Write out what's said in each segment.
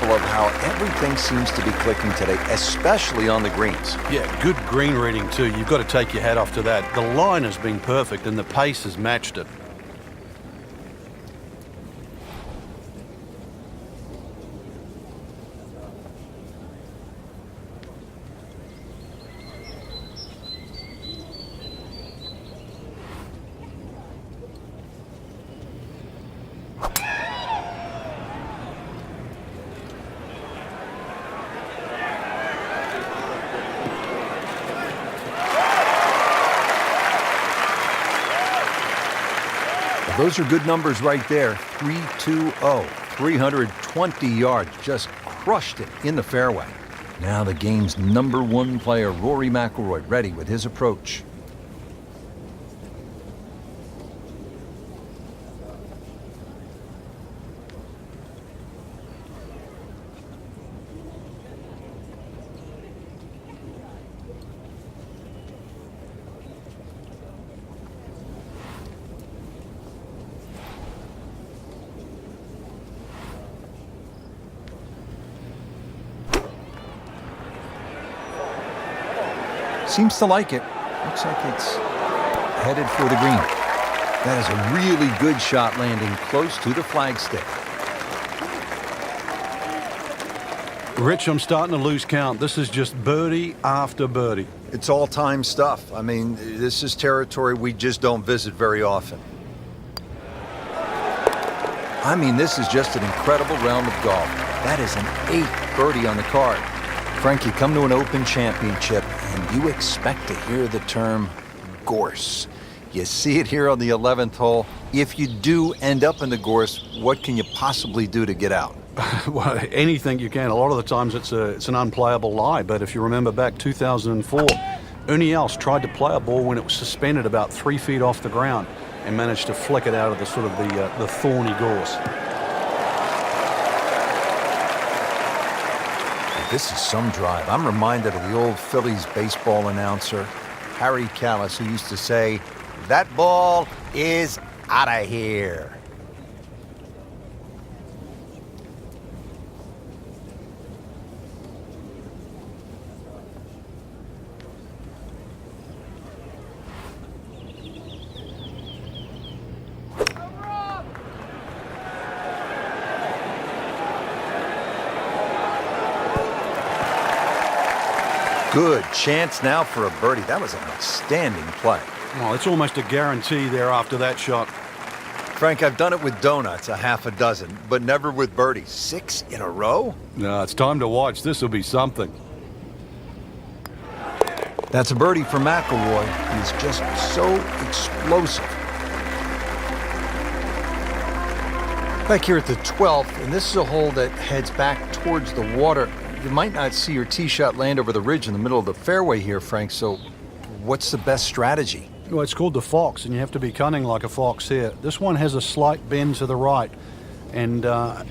example of how everything seems to be clicking today, especially on the greens. Yeah, good green reading too. You've got to take your hat off to that. The line has been perfect and the pace has matched it. Those are good numbers right there. 320, 320 yards, just crushed it in the fairway. Now the game's #1 player, Rory McIlroy, ready with his approach. Seems to like it. Looks like it's headed for the green. That is a really good shot, landing close to the flagstick. Rich, I'm starting to lose count. This is just birdie after birdie. It's all-time stuff. I mean, this is territory we just don't visit very often. I mean, this is just an incredible round of golf. That is an 8th birdie on the card. Frank, you come to an Open Championship and you expect to hear the term gorse. You see it here on the 11th hole. If you do end up in the gorse, what can you possibly do to get out? Well, anything you can. A lot of the times it's an unplayable lie, but if you remember back 2004, Ernie Els tried to play a ball when it was suspended about 3 feet off the ground and managed to flick it out of the sort of the thorny gorse. This is some drive. I'm reminded of the old Phillies baseball announcer, Harry Callis, who used to say, "That ball is out of here." Good chance now for a birdie. That was an outstanding play. Well, it's almost a guarantee there after that shot. Frank, I've done it with donuts, a half a dozen, but never with birdies. 6 in a row? No, it's time to watch. This will be something. That's a birdie for McIlroy. He's just so explosive. Back here at the 12th, and this is a hole that heads back towards the water. You might not see your tee shot land over the ridge in the middle of the fairway here, Frank, so what's the best strategy? Well, it's called the fox, and you have to be cunning like a fox here. This one has a slight bend to the right, and a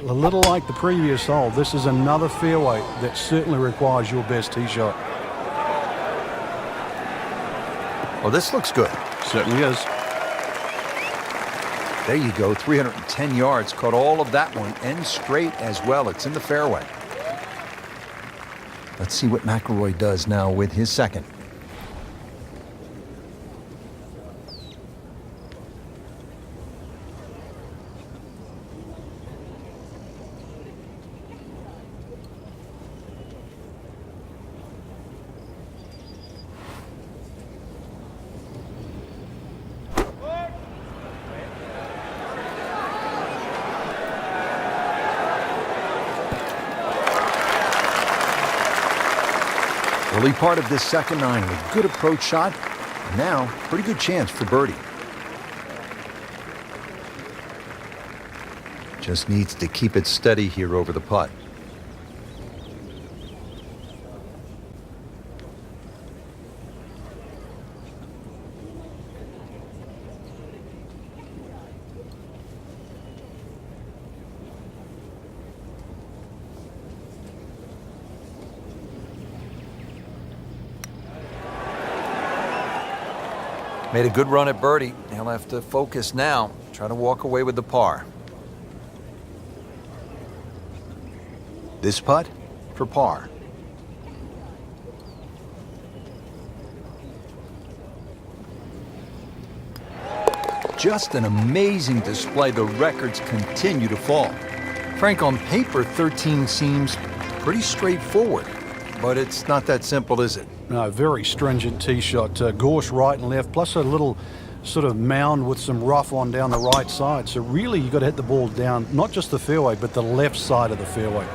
little like the previous hole, this is another fairway that certainly requires your best tee shot. Well, this looks good. Certainly is. There you go, 310 yards. Caught all of that one, and straight as well. It's in the fairway. Let's see what McIlroy does now with his second. Early part of this second nine, a good approach shot. Now, pretty good chance for birdie. Just needs to keep it steady here over the putt. Made a good run at birdie. He'll have to focus now. Try to walk away with the par. This putt for par. Just an amazing display. The records continue to fall. Frank, on paper, 13 seems pretty straightforward, but it's not that simple, is it? No, very stringent tee shot. Gorse right and left, plus a little sort of mound with some rough on down the right side. So really, you got to hit the ball down, not just the fairway, but the left side of the fairway.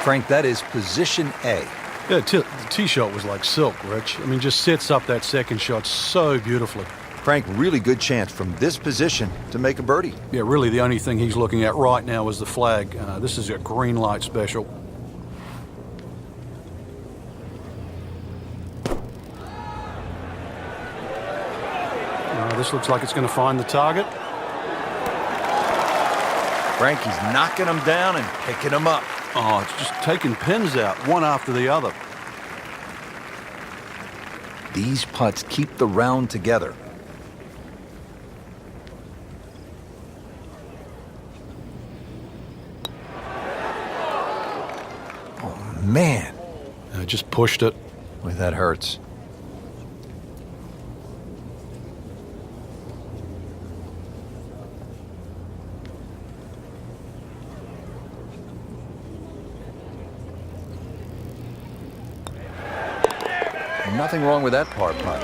Frank, that is position A. Yeah, the tee shot was like silk, Rich. I mean, just sets up that second shot so beautifully. Frank, really good chance from this position to make a birdie. Yeah, really the only thing he's looking at right now is the flag. This is a green light special. This looks like it's going to find the target. Frank, he's knocking them down and picking them up. Oh, it's just taking pins out, one after the other. These putts keep the round together. Oh, man. Just pushed it. Boy, that hurts. Nothing wrong with that par putt.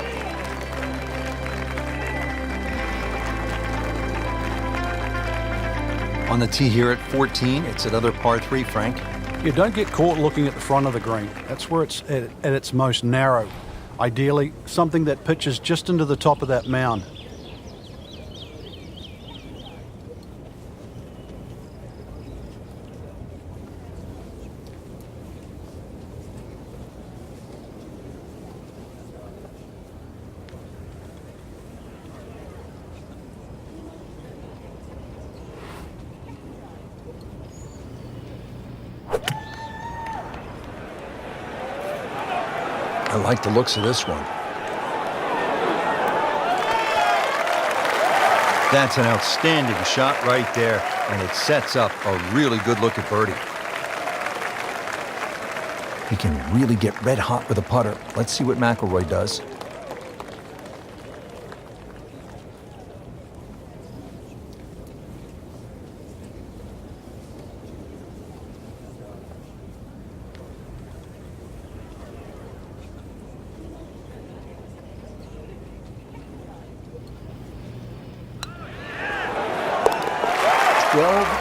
On the tee here at 14, it's another par 3, Frank. You don't get caught looking at the front of the green. That's where it's at its most narrow. Ideally, something that pitches just into the top of that mound. I like the looks of this one. That's an outstanding shot right there, and it sets up a really good look at birdie. He can really get red hot with a putter. Let's see what McIlroy does.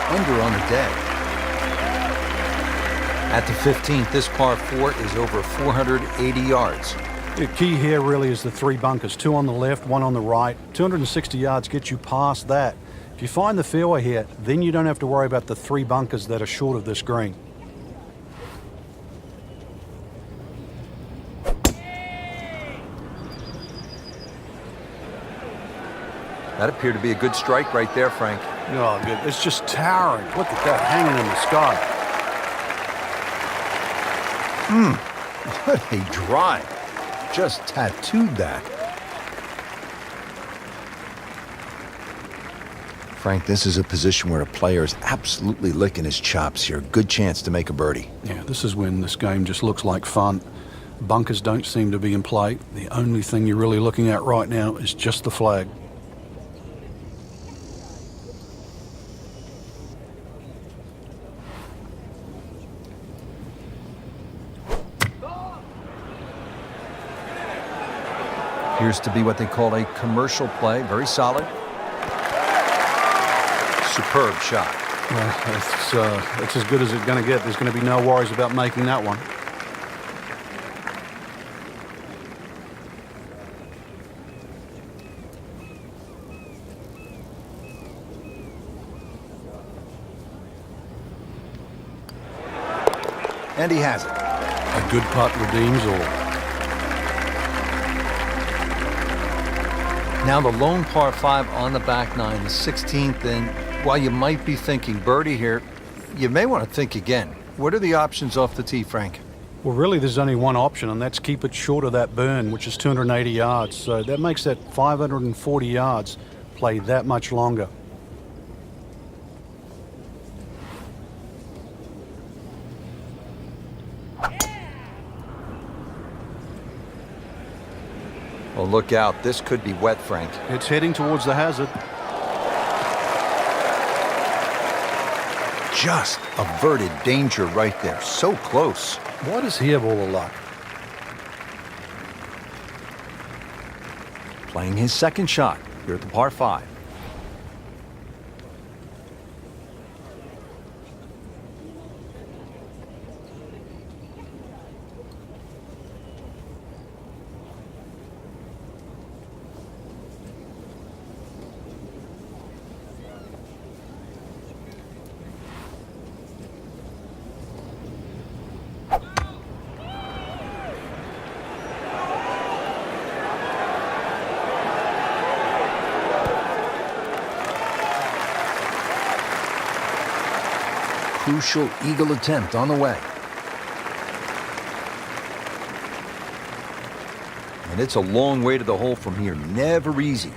Under on the day. At the 15th, this par 4 is over 480 yards. The key here really is the 3 bunkers, 2 on the left, 1 on the right. 260 yards gets you past that. If you find the fairway here, then you don't have to worry about the 3 bunkers that are short of this green. That appeared to be a good strike right there, Frank. Oh, good. It's just towering. Look at that, hanging in the sky. What a drive. Just tattooed that. Frank, this is a position where a player is absolutely licking his chops here. Good chance to make a birdie. Yeah, this is when this game just looks like fun. Bunkers don't seem to be in play. The only thing you're really looking at right now is just the flag. Appears to be what they call a commercial play. Very solid. Superb shot. Well, it's as good as it's going to get. There's going to be no worries about making that one. And he has it. A good putt redeems all. Now the lone par 5 on the back nine, the 16th, and while you might be thinking birdie here, you may want to think again. What are the options off the tee, Frank? Well, really, there's only one option, and that's keep it short of that burn, which is 280 yards. So that makes that 540 yards play that much longer. Well, look out. This could be wet, Frank. It's heading towards the hazard. Just averted danger right there. So close. Why does he have all the luck? Playing his second shot here at the par 5. Crucial eagle attempt on the way. And it's a long way to the hole from here. Never easy.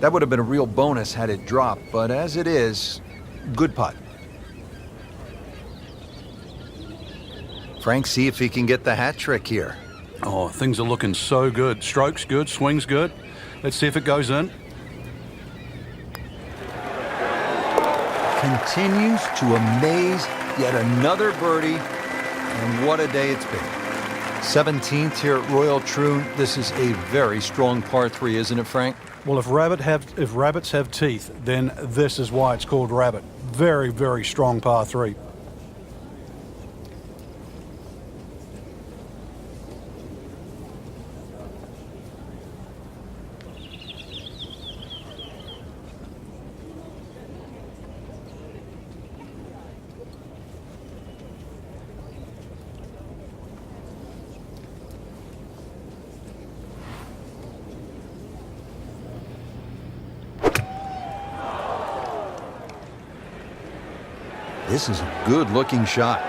That would have been a real bonus had it dropped, but as it is, good putt. Frank, see if he can get the hat trick here. Oh, things are looking so good. Stroke's good, swing's good. Let's see if it goes in. Continues to amaze. Yet another birdie. And what a day it's been. 17th here at Royal Troon. This is a very strong par 3, isn't it, Frank? Well, if rabbits have teeth, then this is why it's called rabbit. Very, very strong par 3. This is a good-looking shot.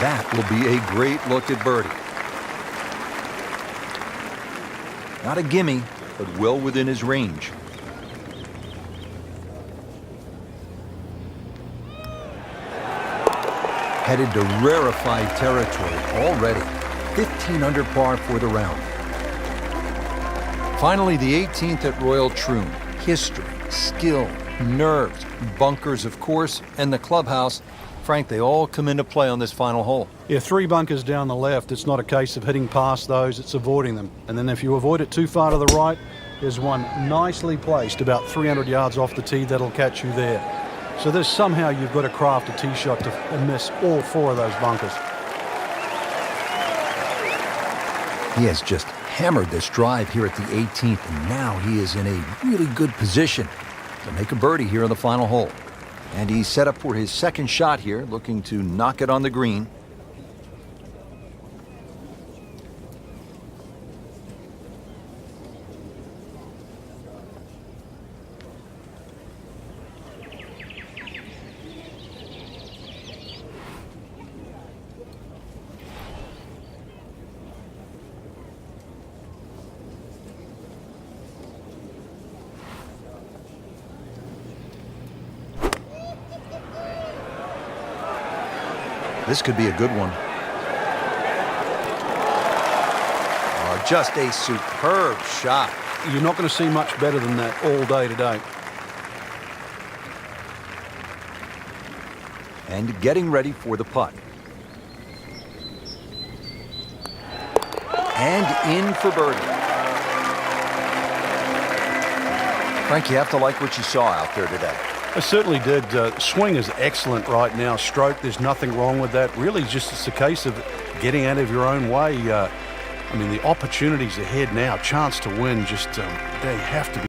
That will be a great look at birdie. Not a gimme, but well within his range. Headed to rarefied territory already. 15 under par for the round. Finally, the 18th at Royal Troon. History, skill, nerves, bunkers, of course, and the clubhouse. Frank, they all come into play on this final hole. Yeah, 3 bunkers down the left. It's not a case of hitting past those, it's avoiding them. And then if you avoid it too far to the right, there's one nicely placed about 300 yards off the tee that'll catch you there. So there's somehow you've got to craft a tee shot to miss all 4 of those bunkers. He has just hammered this drive here at the 18th, and now he is in a really good position to make a birdie here on the final hole. And he's set up for his second shot here, looking to knock it on the green. This could be a good one. Oh, just a superb shot. You're not going to see much better than that all day today. And getting ready for the putt. And in for birdie. Frank, you have to like what you saw out there today. I certainly did. Swing is excellent right now. Stroke, there's nothing wrong with that. Really, just it's a case of getting out of your own way. I mean, the opportunities ahead now, chance to win, just they have to be